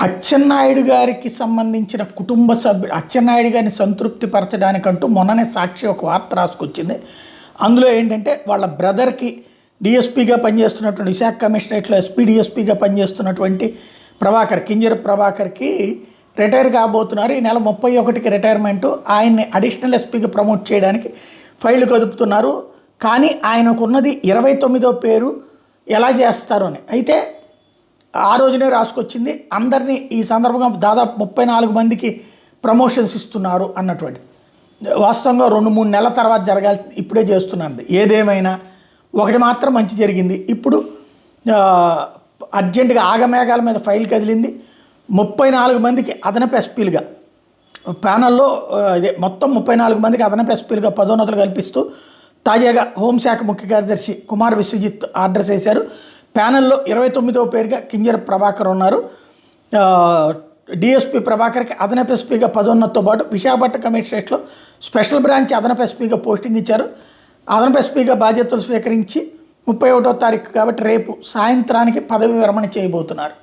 అచ్చెన్నాయుడు గారికి సంబంధించిన కుటుంబ సభ్యులు అచ్చెన్నాయుడు గారిని సంతృప్తి పరచడానికంటూ మొన్ననే సాక్షి ఒక వార్త రాసుకొచ్చింది. అందులో ఏంటంటే వాళ్ళ బ్రదర్కి డిఎస్పీగా పనిచేస్తున్నటువంటి విశాఖ కమిషనరేట్లో ఎస్పీ డిఎస్పీగా పనిచేస్తున్నటువంటి కింజర ప్రభాకర్కి రిటైర్ కాబోతున్నారు. ఈ నెల 31కి రిటైర్మెంటు. ఆయన్ని అడిషనల్ ఎస్పీగా ప్రమోట్ చేయడానికి ఫైళ్లు కదుపుతున్నారు. కానీ ఆయనకున్నది 29వ పేరు. ఎలా చేస్తారు అని అయితే ఆ రోజునే రాసుకొచ్చింది. అందరినీ ఈ సందర్భంగా దాదాపు 34 మందికి ప్రమోషన్స్ ఇస్తున్నారు అన్నటువంటిది. వాస్తవంగా 2-3 నెలల తర్వాత జరగాల్సింది ఇప్పుడే చేస్తున్నాను. ఏదేమైనా ఒకటి మాత్రం మంచి జరిగింది. ఇప్పుడు అర్జెంటుగా ఆగమేఘాల మీద ఫైల్ కదిలింది. 34 మందికి అదనపు ఎస్పీలుగా ప్యానల్లో మొత్తం 34 మందికి అదనపు ఎస్పీలుగా పదోన్నతులు కల్పిస్తూ తాజాగా హోంశాఖ ముఖ్య కార్యదర్శి కుమార్ విశ్వజిత్ ఆర్డర్స్ వేశారు. ప్యానెల్లో 29వ పేరుగా కింజర ప్రభాకర్ ఉన్నారు. డిఎస్పీ ప్రభాకర్కి అదనపు ఎస్పీగా పదోన్నతితో పాటు విశాఖపట్నం కమిషనరేట్లో స్పెషల్ బ్రాంచ్ అదనపు ఎస్పీగా పోస్టింగ్ ఇచ్చారు. అదనపు ఎస్పీగా బాధ్యతలు స్వీకరించి 31వ తారీఖు కాబట్టి రేపు సాయంత్రానికి పదవి విరమణ చేయబోతున్నారు.